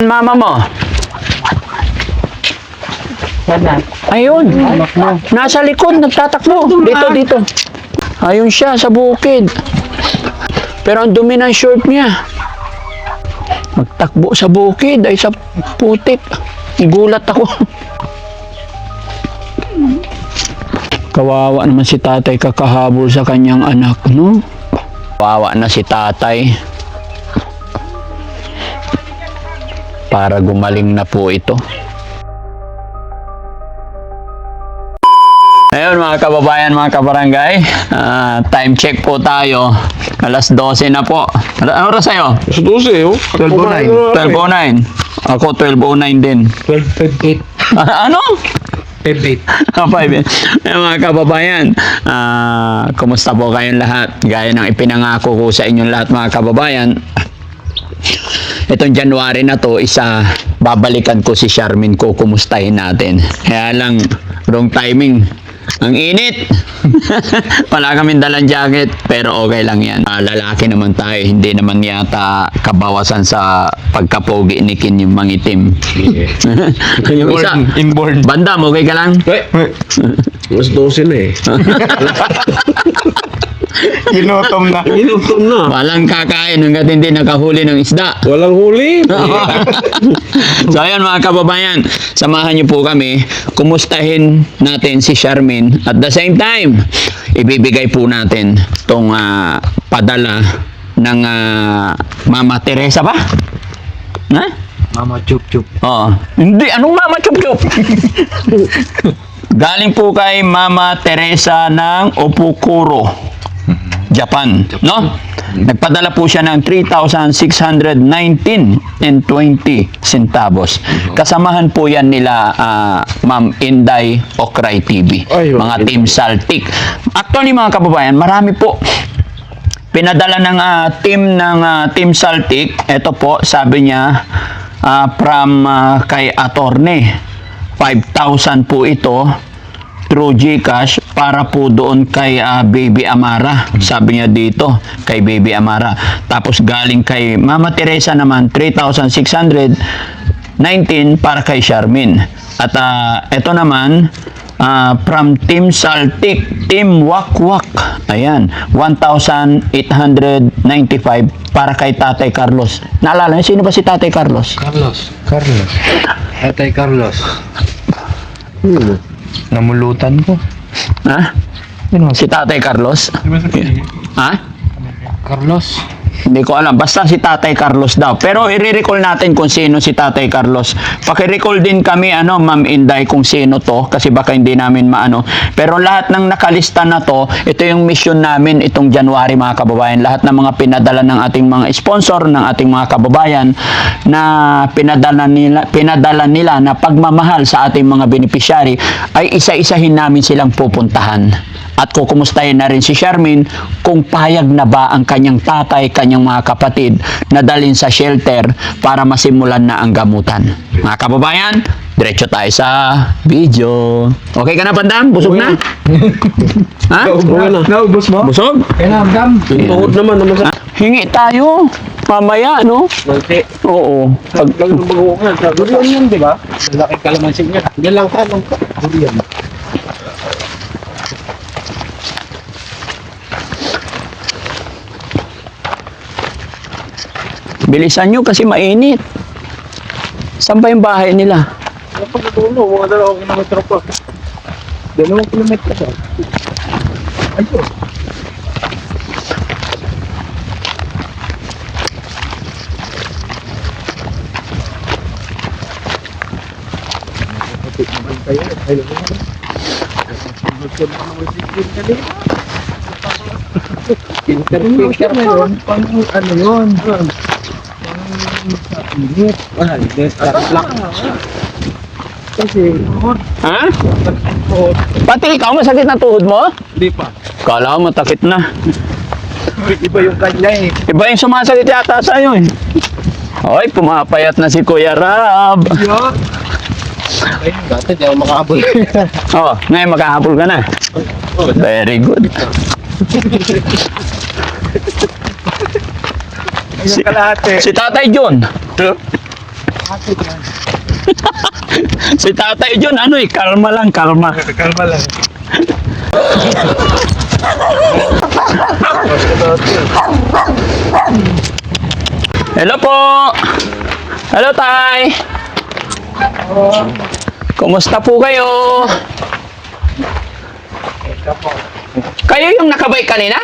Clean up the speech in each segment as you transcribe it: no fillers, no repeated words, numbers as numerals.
mama mo? Ayun. Nasa likod, nagtatakbo. Dito. Ayun siya, sa bukid. Pero ang dumi ng short niya. Magtakbo sa bukid, ay sa putik. Gulat ako. Kawawa naman si tatay kakahabol sa kanyang anak, no? Kawawa na si tatay. Para gumaling na po ito. Ayun mga kababayan, mga kabarangay, time check po tayo. Alas 12 na po. Ano oras sa'yo? Alas 12, oh. 12:09. 12:09. Ako 12:09 din. 12:58. Ano? 58. 5. Mga kababayan, kumusta po kayong lahat? Gaya ng ipinangako ko sa inyong lahat mga kababayan, itong January na to, babalikan ko si Charmin ko, kumustahin natin. Kaya lang, wrong timing. Ang init. Wala kaming dalang jacket, pero okay lang yan. Lalaki naman tayo, hindi naman yata kabawasan sa pagkapogi ni Kin yung mangitim. Yeah. Yung isa, Inborn. Bandam, okay ka lang? Alas 12 na eh. Ginutom na. Walang kakain hanggat hindi nakahuli ng isda. Walang huli. So ayun mga kababayan, samahan niyo po kami, kumustahin natin si Charmin. At the same time, ibibigay po natin tong padala ng Mama Teresa ba? Ha? Mama Chup Chup. Oo. Hindi, anong Mama Chup Chup? Galing po kay Mama Teresa ng Opukuro, Japan, no? Nagpadala po siya ng 3,619.20 centavos. Kasamahan po yan nila Ma'am Inday Okray TV, Ay, mga Team Saltik. Actually mga kababayan, marami po pinadala ng Team Saltik. Ito po, sabi niya from kay Attorney, 5,000 po ito through GCash para po doon kay Baby Amara. Sabi niya dito, kay Baby Amara. Tapos galing kay Mama Teresa naman, 3,619 para kay Charmin. At ito naman, from Team Saltik, Team Wakwak. Ayan, 1,895 para kay Tatay Carlos. Naalala niyo, sino ba si Tatay Carlos? Carlos. Tatay Carlos. Namulutan ko. Ha? Si Tatay Carlos? Ha? Carlos. Hindi ko alam. Basta si Tatay Carlos daw. Pero i-recall natin kung sino si Tatay Carlos. Paki-recall din kami, Ma'am Inday, kung sino to. Kasi baka hindi namin maano. Pero lahat ng nakalista na to, ito yung mission namin itong January, mga kababayan. Lahat ng mga pinadala ng ating mga sponsor, ng ating mga kababayan, na pinadala nila na pagmamahal sa ating mga beneficiary, ay isa-isahin namin silang pupuntahan. At kukumustahin na rin si Charmin kung payag na ba ang kanyang tatay, kanyang mga kapatid na dalhin sa shelter para masimulan na ang gamutan. Mga kababayan, diretso tayo sa video. Okay ka na, Bandam? Busog na? Ha? Naubos mo? Busog? Kaya Bandam. Tuhod naman. Hingi tayo. Mamaya, no? Malti. Oo. Lang ng bagungan. Durian yan, di ba? Laki kalamansin niya. Yan lang ka. Durian. Bilisan nyo kasi mainit. Saan ba yung bahay nila? Pagkatulo, mga 2 kilometro pa. 2 kilometro pa. Ayun. Interpicture na yun. Ano yun? Init. Start lang. Kasi, Ha? Pati ikaw, masakit na tuhod mo? hindi pa. Kala ko matakit na. Iba yung kanya eh. Iba yung sumasakit yata sa'yo eh. Oy, pumapayat na si Kuya Rab. Yeah. Ay, dati di ako makahabol. Oh, ngayon makahabol ka na. Very good. Ayun kalahati. Si Tatay John. Si Tatay John, kalma lang, kalma. Kalma lang. Hello po! Hello, Tay! Kumusta po kayo? Kayo yung nakabike kanina?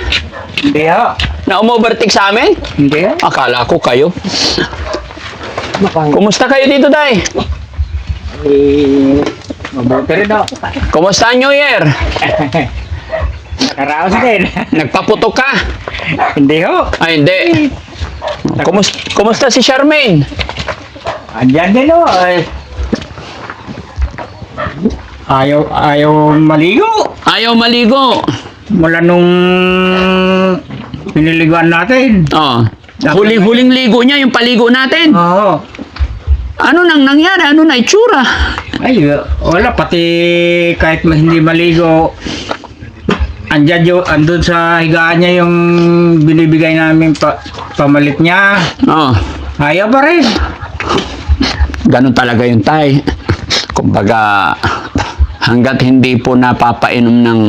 Hindi ho. Na umovertake sa amin? Hindi. Akala ko kayo. Kumusta kayo dito, Tay? Mabuti rin ho. Kumusta ang New Year? Nakaraos din. Nagpaputok ka? Hindi ho. Ay, hindi. Kumusta si Charmaine? Andyan din ho. Ayaw maligo. Ayaw maligo. Mula nung piniliguan natin. Oh. Huling-huling ligo niya, yung paligo natin. Oo. Ano nang nangyari? Ano na itsura? Ay, wala. Pati kahit hindi maligo, andun sa higaan niya yung binibigay namin pamalit niya. Oh. Ayaw pa rin. Ganun talaga yung Tay. Kumbaga, hanggat hindi po napapainom ng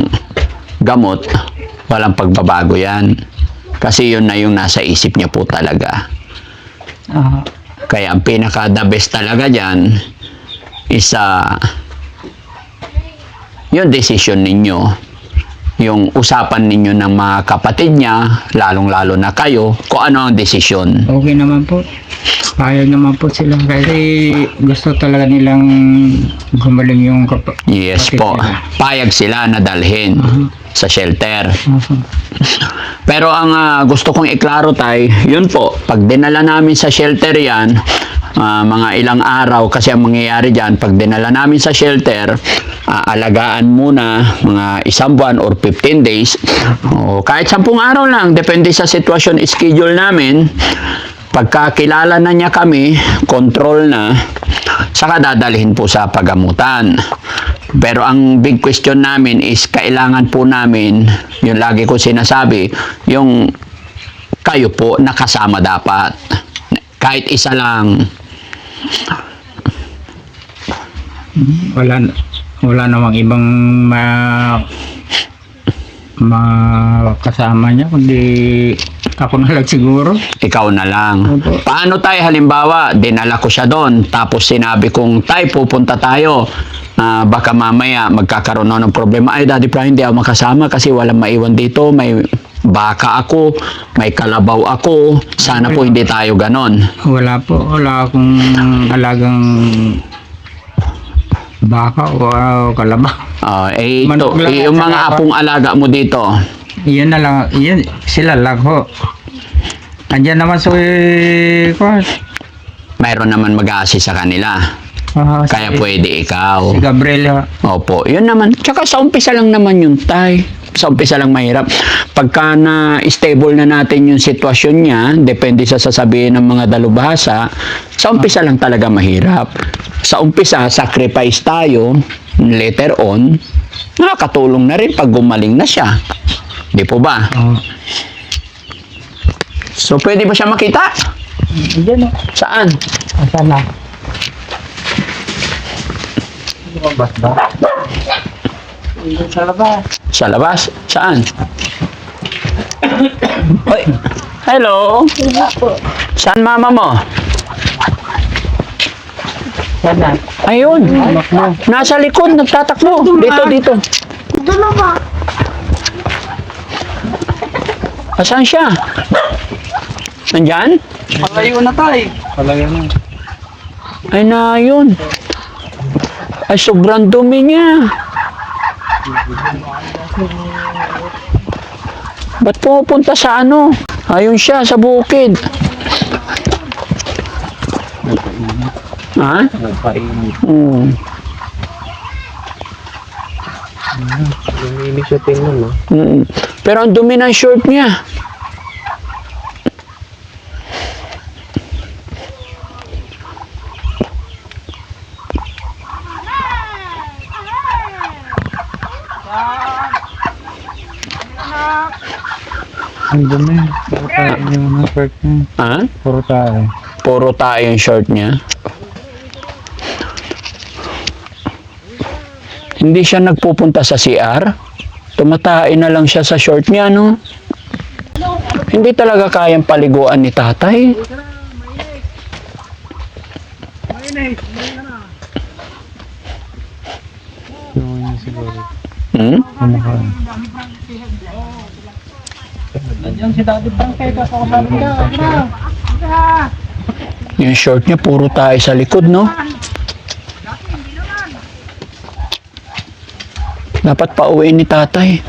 gamot, walang pagbabago yan. Kasi yun na yung nasa isip niya po talaga. Kaya ang pinaka-the best talaga dyan is yung decision ninyo. Yung usapan ninyo ng mga kapatid niya, lalong-lalo na kayo, kung ano ang desisyon. Okay naman po. Ayaw naman po sila kasi gusto talaga nilang gumaling yung Yes kapatid po. nila. Payag sila na dalhin sa shelter. Uh-huh. Pero ang gusto kong iklaro, Tay, yun po, pag dinala namin sa shelter yan, mga ilang araw, kasi ang mangyayari dyan, pag dinala namin sa shelter, alagaan muna mga 1 buwan or 15 days, o kahit 10 araw lang, depende sa sitwasyon, schedule namin. Pagka kilala na niya kami, control na, saka dadalhin po sa pagamutan. Pero ang big question namin is kailangan po namin, yung lagi ko sinasabi, yung kayo po nakasama dapat. Kahit isa lang. Wala namang ibang kasama niya kundi ako na lang siguro. Ikaw na lang. Opo. Paano tayo halimbawa, dinala ko siya doon, tapos sinabi kong, Tay, pupunta tayo. Baka mamaya magkakaroon na ng problema. Ay, Daddy Frank, hindi ako makasama kasi walang maiwan dito. May baka ako, may kalabaw ako. Sana po hindi tayo ganon. Wala po. Wala akong alagang baka o kalabaw. Yung mga apong alaga mo dito. Iyan na lang. Iyan, sila lang ho. Andiyan naman sa Mayroon naman mag-a-assist sa kanila. Kaya pwede ikaw. Si Gabriel. Opo, yun naman. Tsaka sa umpisa lang naman yun, Tay. Sa umpisa lang mahirap. Pagka na-stable na natin yung sitwasyon niya, depende sa sasabihin ng mga dalubhasa, sa umpisa lang talaga mahirap. Sa umpisa, sacrifice tayo, later on, nakakatulong na rin pag gumaling na siya. Di po ba? So, pwede ba siya makita? Diyan o. Saan? Asan na? Lumabas ba? Sa labas. Sa labas? Saan? Oy. Hello? Saan mama mo? Saan na? Ayun. Anak mo. Nasa likod, nagtatakbo. Dito. Dulo ba? Asan siya? Nandyan? Palayo na tayo. Palayo na. Ay na yun. Ay sobrang dumi niya. Ba't pumupunta sa ano? Ayun siya sa bukid. Ha? Nagpainit. Lumilis siya tingnan no? Pero ang dumi ng short niya. Ang dumi. Puro tayo yung mga shirt niya. Ha? Puro tayo. Puro tayo yung short niya. Hindi siya nagpupunta sa CR. Tumatay na lang siya sa short niya, no? Hindi talaga kayang paliguan ni tatay. Hmm? Yung short niya, puro tayo sa likod, no? Dapat pauwiin ni tatay.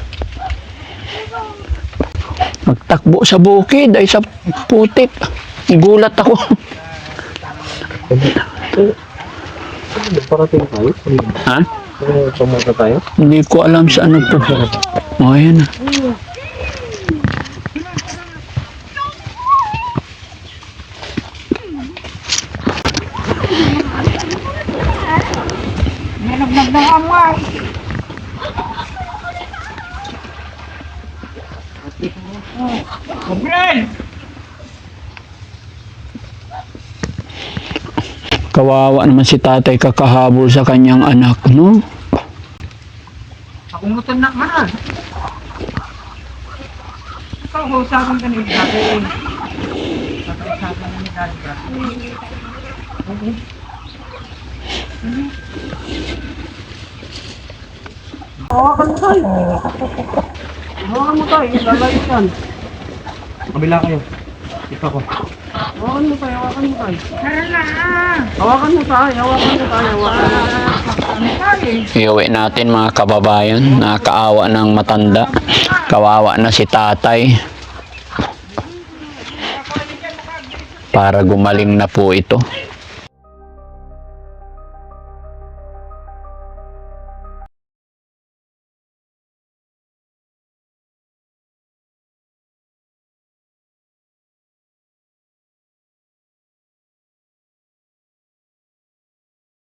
Magtakbo sa bukid, ay sa putik. Gulat ako. Parating tayo? Ha? Pumunta tayo? Hindi ko alam sa ano po. O, ayan na. Kawawa naman si tatay kakahabol sa kanyang anak, no? Ako mo tanak man. Ikaw ko sa akin kanina dati. Sa akin ni dati. Hawakan mo tayo. Hawakan mo tayo. Lalayo yan. Kabila kayo. Ito ko. Hawakan mo tayo. Hawakan mo tayo. Hawakan mo tayo. Hawakan mo tayo. Hawakan mo tayo. Iuwi natin mga kababayan. Nakakaawa ng matanda. Kawawa na si tatay. Para gumaling na po ito.